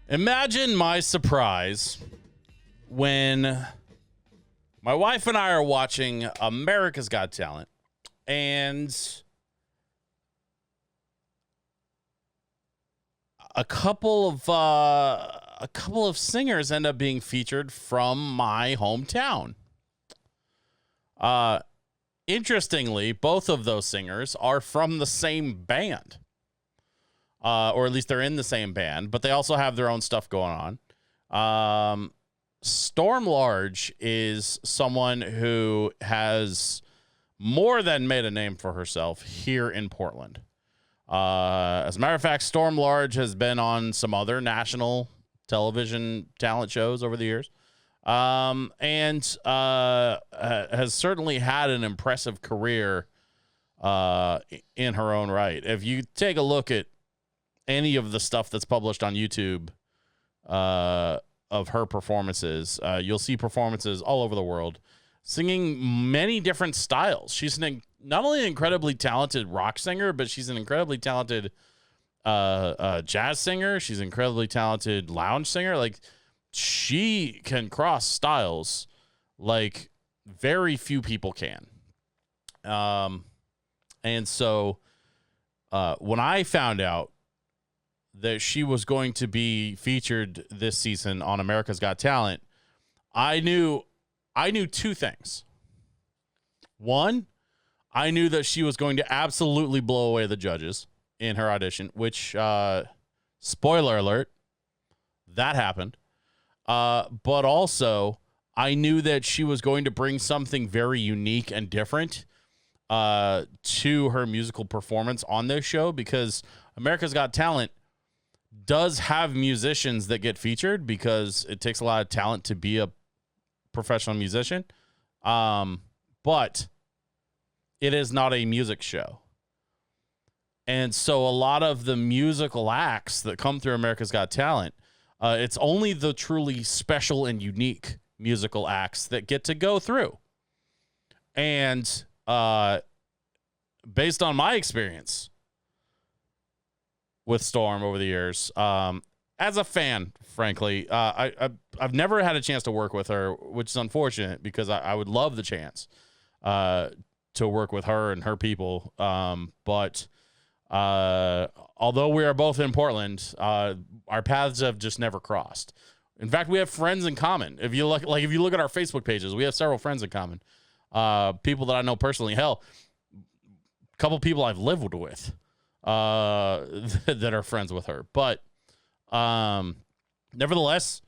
Imagine my surprise when my wife and I are watching America's Got Talent, and a couple of singers end up being featured from my hometown. Interestingly, both of those singers are from the same band. Or at least they're in the same band, but they also have their own stuff going on. Storm Large is someone who has more than made a name for herself here in Portland. As a matter of fact, Storm Large has been on some other national television talent shows over the years, and has certainly had an impressive career in her own right. If you take a look at any of the stuff that's published on YouTube of her performances, you'll see performances all over the world, singing many different styles. She's not only an incredibly talented rock singer, but she's an incredibly talented jazz singer. She's an incredibly talented lounge singer. Like, she can cross styles like very few people can. And so when I found out that she was going to be featured this season on America's Got Talent, I knew two things. One, I knew that she was going to absolutely blow away the judges in her audition, which, spoiler alert, that happened. But also, I knew that she was going to bring something very unique and different to her musical performance on this show, because America's Got Talent does have musicians that get featured because it takes a lot of talent to be a professional musician. But it is not a music show. And so a lot of the musical acts that come through America's Got Talent, it's only the truly special and unique musical acts that get to go through. And based on my experience with Storm over the years, as a fan, frankly, I've never had a chance to work with her, which is unfortunate because I would love the chance to work with her and her people. But although we are both in Portland, our paths have just never crossed. In fact, we have friends in common. If you look at our Facebook pages, we have several friends in common. People that I know personally. Hell, a couple people I've lived with that are friends with her. But nevertheless,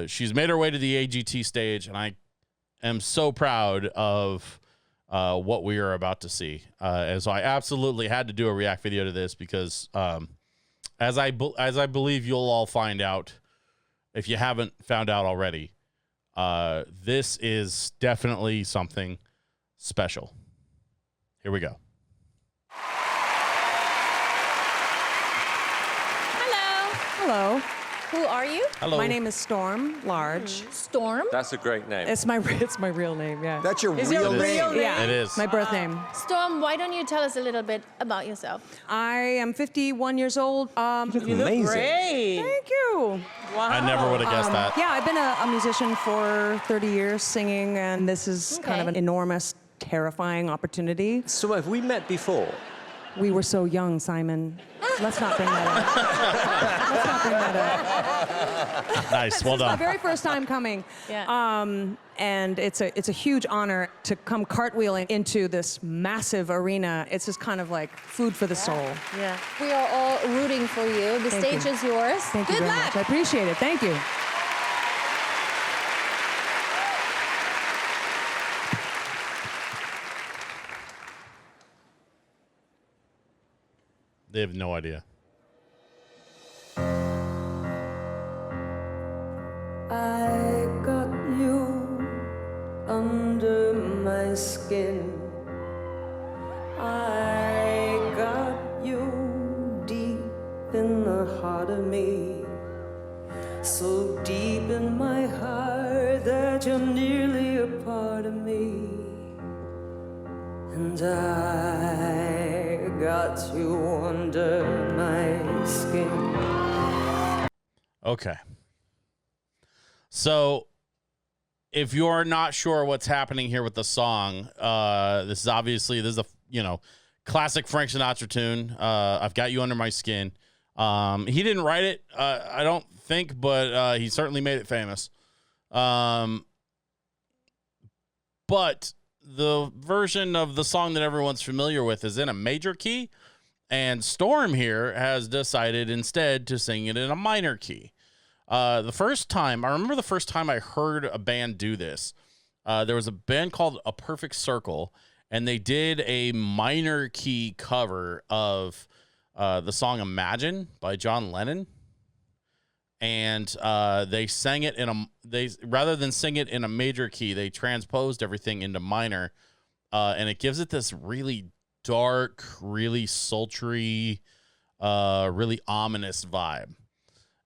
she's made her way to the AGT stage, and I am so proud of what we are about to see. And so I absolutely had to do a react video to this because, as I believe you'll all find out, if you haven't found out already, this is definitely something special. Here we go. Hello. Who are you? Hello. My name is Storm Large. Storm? That's a great name. It's my real name, yeah. That's your Is real it name? real name? Yeah. It is. My birth name. Storm, why don't you tell us a little bit about yourself? I am 51 years old. You look amazing. Great. Thank you. Wow. I never would have guessed that. Yeah, I've been a musician for 30 years singing, and this is kind of an enormous, terrifying opportunity. So have we met before? We were so young, Simon. Let's not bring that up. Let's not bring that up. Nice. Well This is my done. very first time coming. Yeah. And it's a huge honor to come cartwheeling into this massive arena. It's just kind of like food for the soul. Yeah. We are all rooting for you. The Thank stage you. is yours. Thank you Good very luck. much. I appreciate it. Thank you. They have no idea. I got you under my skin. I got you deep in the heart of me. So deep in my heart that you're nearly a part of me. And I got you under my skin. Okay. So if you're not sure what's happening here with the song, this is a classic Frank Sinatra tune. I've Got You Under My Skin. He didn't write it, I don't think, but he certainly made it famous. But the version of the song that everyone's familiar with is in a major key, and Storm here has decided instead to sing it in a minor key. I remember the first time I heard a band do this. There was a band called A Perfect Circle, and they did a minor key cover of the song Imagine by John Lennon. And they sang it rather than sing it in a major key, they transposed everything into minor, and it gives it this really dark, really sultry, really ominous vibe.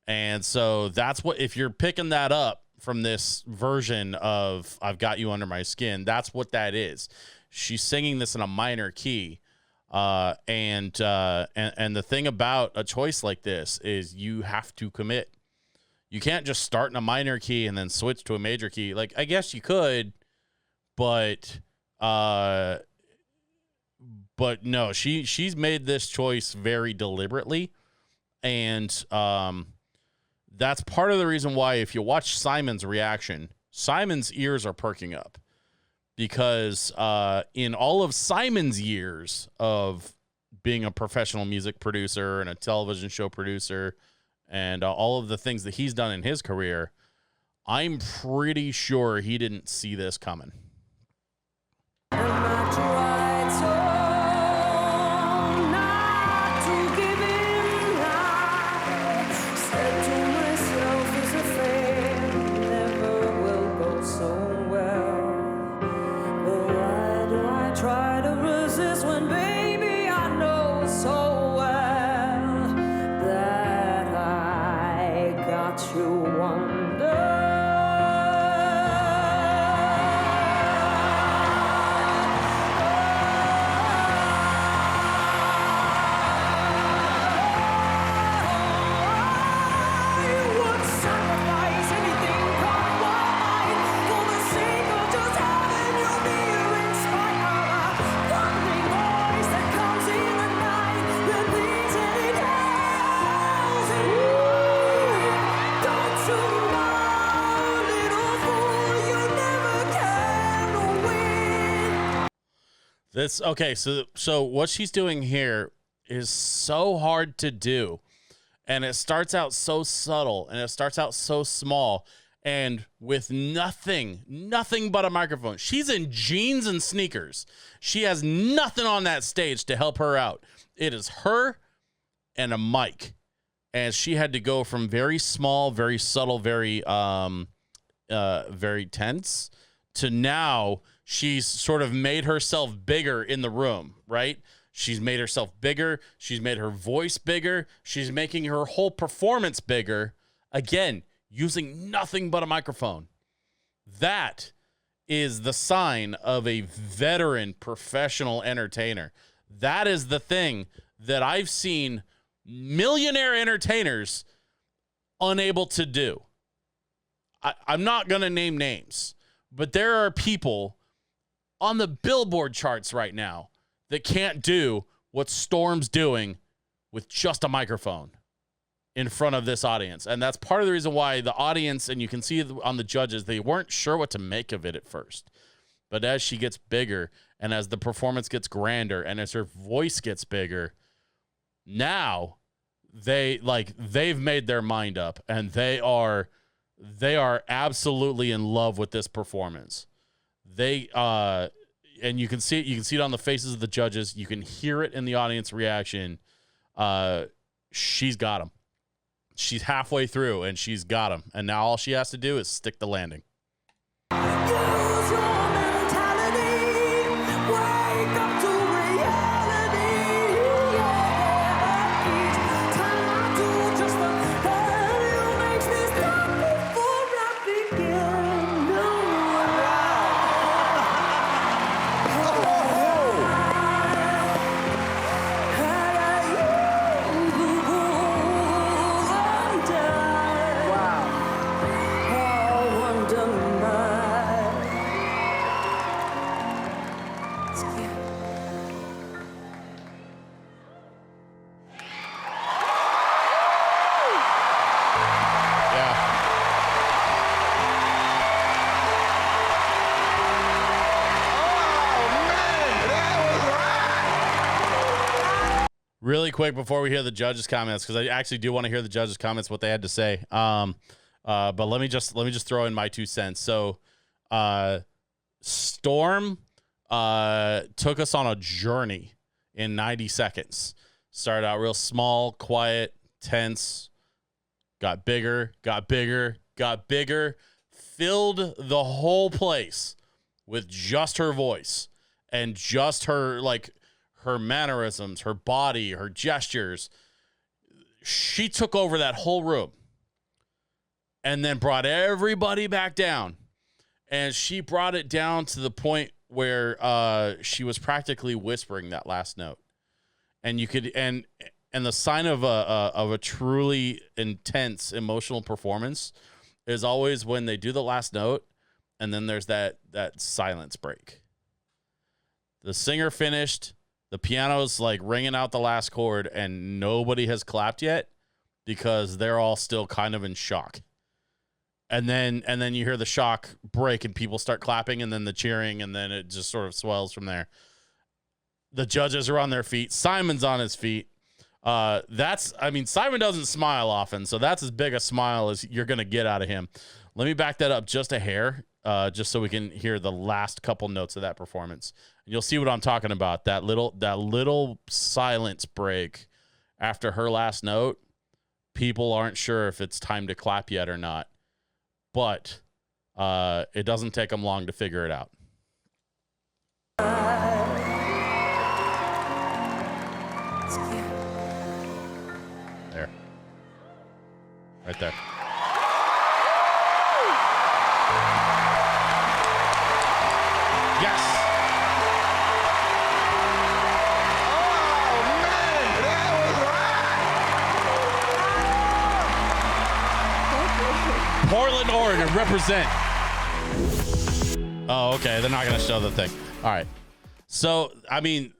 And so that's what, if you're picking that up from this version of I've Got You Under My Skin, that's what that is. She's singing this in a minor key. And the thing about a choice like this is you have to commit. You can't just start in a minor key and then switch to a major key. Like, I guess you could, but no, she's made this choice very deliberately. And, that's part of the reason why, if you watch Simon's reaction, Simon's ears are perking up, because in all of Simon's years of being a professional music producer and a television show producer and all of the things that he's done in his career, I'm pretty sure he didn't see this coming. Try to resist when, baby, I know so well that I got you under. You would sacrifice anything come what might for the sake of just having you near in spite of a thundering voice that comes in the night, repeats and it tells you, don't you know, little fool, you never can win. So what she's doing here is so hard to do, and it starts out so subtle, and it starts out so small, and with nothing but a microphone. She's in jeans and sneakers. She has nothing on that stage to help her out. It is her and a mic, and she had to go from very small, very subtle, very tense, to now she's sort of made herself bigger in the room, right? She's made herself bigger. She's made her voice bigger. She's making her whole performance bigger. Again, using nothing but a microphone. That is the sign of a veteran professional entertainer. That is the thing that I've seen millionaire entertainers unable to do. I'm not going to name names, but there are people on the Billboard charts right now that can't do what Storm's doing with just a microphone in front of this audience. And that's part of the reason why the audience, and you can see on the judges, they weren't sure what to make of it at first. But as she gets bigger, and as the performance gets grander, and as her voice gets bigger, now they've made their mind up, and they are absolutely in love with this performance. And you can see it on the faces of the judges. You can hear it in the audience reaction. She's got him. She's halfway through, and she's got him. And now all she has to do is stick the landing. Use your mentality, wake up to reality. Yeah, each time I do just the hell you makes me stop before I begin. No, Really quick before we hear the judges' comments, because I actually do want to hear the judges' comments, what they had to say. But let me just throw in my 2 cents. So, Storm took us on a journey in 90 seconds. Started out real small, quiet, tense, got bigger, filled the whole place with just her voice and just her, like, her mannerisms, her body, her gestures. She took over that whole room and then brought everybody back down. And she brought it down to the point where she was practically whispering that last note. And you could, and the sign of a truly intense emotional performance is always when they do the last note and then there's that silence break. The singer finished, the piano's like ringing out the last chord, and nobody has clapped yet because they're all still kind of in shock. And then you hear the shock break and people start clapping and then the cheering, and then it just sort of swells from there. The judges are on their feet. Simon's on his feet. Simon doesn't smile often, so that's as big a smile as you're going to get out of him. Let me back that up just a hair, just so we can hear the last couple notes of that performance. And you'll see what I'm talking about. That little silence break after her last note. People aren't sure if it's time to clap yet or not, but it doesn't take them long to figure it out. There. Right there. Yes. Oh, man, that was right. Portland, Oregon, represent. Oh, okay. They're not going to show the thing. All right. So, I mean,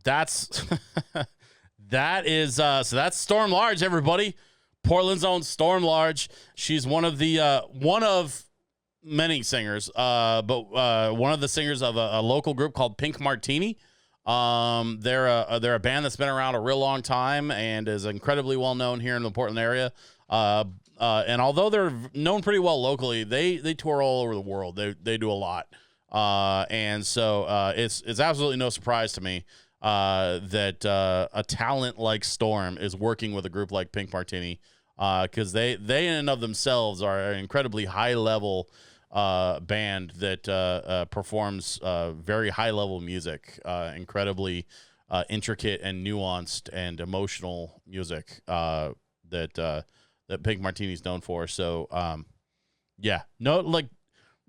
that's that's Storm Large, everybody. Portland's own Storm Large. She's one of many singers, but one of the singers of a local group called Pink Martini. They're a band that's been around a real long time and is incredibly well known here in the Portland area. And although they're known pretty well locally, they tour all over the world. They do a lot. And so it's absolutely no surprise to me that a talent like Storm is working with a group like Pink Martini, because they in and of themselves are an incredibly high level band that performs very high level music, incredibly intricate and nuanced and emotional music that Pink Martini's known for. So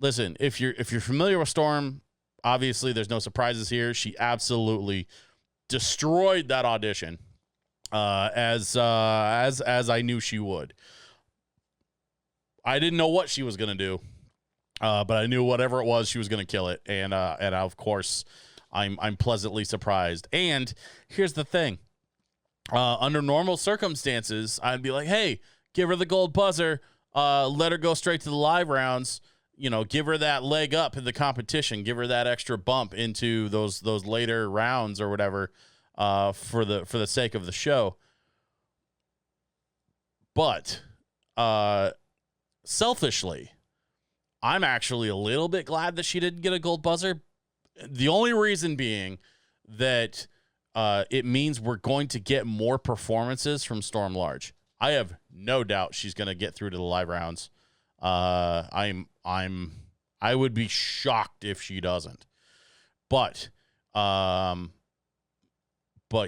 listen, if you're familiar with Storm, obviously there's no surprises here. She absolutely destroyed that audition, as I knew she would. I didn't know what she was gonna do, but I knew whatever it was, she was gonna kill it. And of course, I'm pleasantly surprised. And here's the thing: under normal circumstances, I'd be like, hey, give her the gold buzzer, let her go straight to the live rounds. Give her that leg up in the competition. Give her that extra bump into those later rounds or whatever, for the sake of the show. But selfishly, I'm actually a little bit glad that she didn't get a gold buzzer. The only reason being that it means we're going to get more performances from Storm Large. I have no doubt she's going to get through to the live rounds. I would be shocked if she doesn't. But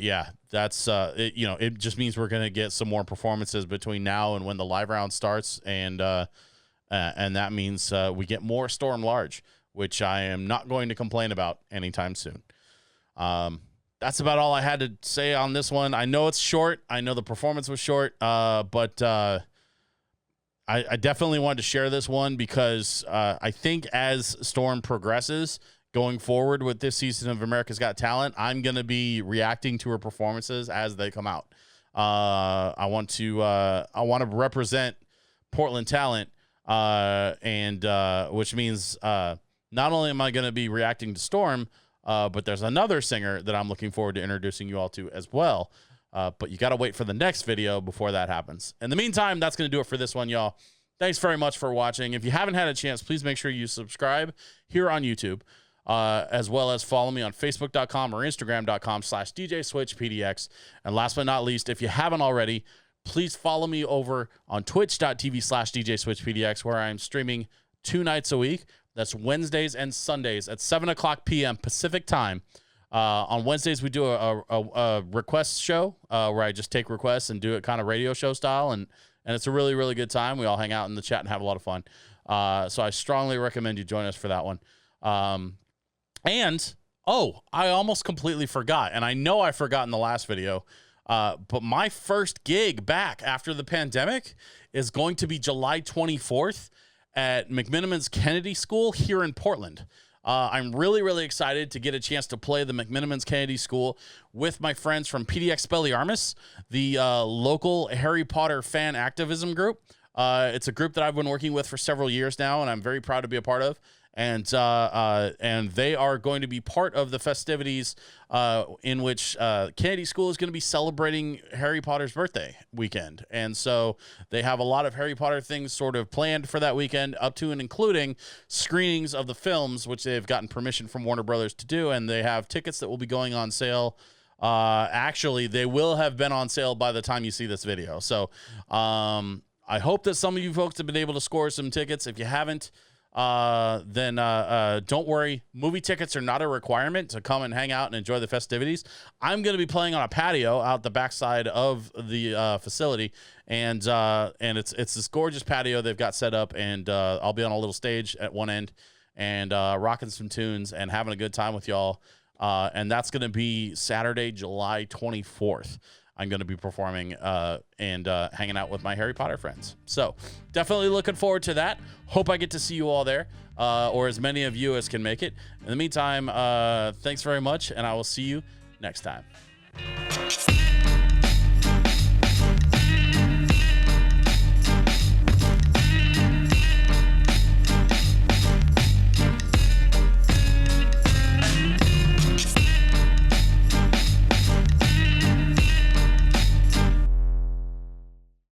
yeah, that's it just means we're going to get some more performances between now and when the live round starts, and that means we get more Storm Large, which I am not going to complain about anytime soon. That's about all I had to say on this one. I know it's short. I know the performance was short, but I definitely wanted to share this one because I think as Storm progresses going forward with this season of America's Got Talent, I'm going to be reacting to her performances as they come out. I want to represent Portland talent, and which means not only am I going to be reacting to Storm, but there's another singer that I'm looking forward to introducing you all to as well. But you got to wait for the next video before that happens. In the meantime, that's going to do it for this one, y'all. Thanks very much for watching. If you haven't had a chance, please make sure you subscribe here on YouTube, as well as follow me on Facebook.com or Instagram.com/DJSwitchPDX. And last but not least, if you haven't already, please follow me over on Twitch.tv/DJSwitchPDX, where I'm streaming 2 nights a week. That's Wednesdays and Sundays at 7 o'clock p.m. Pacific time. On Wednesdays, we do a request show where I just take requests and do it kind of radio show style. And it's a really, really good time. We all hang out in the chat and have a lot of fun. So I strongly recommend you join us for that one. I almost completely forgot. And I know I forgot in the last video. But my first gig back after the pandemic is going to be July 24th at McMiniman's Kennedy School here in Portland. I'm really, really excited to get a chance to play the McMiniman's Kennedy School with my friends from PDX Expelliarmus, the local Harry Potter fan activism group. It's a group that I've been working with for several years now, and I'm very proud to be a part of. And they are going to be part of the festivities in which Kennedy School is going to be celebrating Harry Potter's birthday weekend. And so they have a lot of Harry Potter things sort of planned for that weekend, up to and including screenings of the films, which they've gotten permission from Warner Brothers to do. And they have tickets that will be going on sale. Actually, they will have been on sale by the time you see this video. So I hope that some of you folks have been able to score some tickets. If you haven't, then don't worry. Movie tickets are not a requirement to come and hang out and enjoy the festivities. I'm going to be playing on a patio out the backside of the facility, and it's this gorgeous patio they've got set up, and I'll be on a little stage at one end and rocking some tunes and having a good time with y'all. And that's going to be Saturday, July 24th. I'm going to be performing and hanging out with my Harry Potter friends. So definitely looking forward to that. Hope I get to see you all there, or as many of you as can make it. In the meantime, thanks very much, and I will see you next time.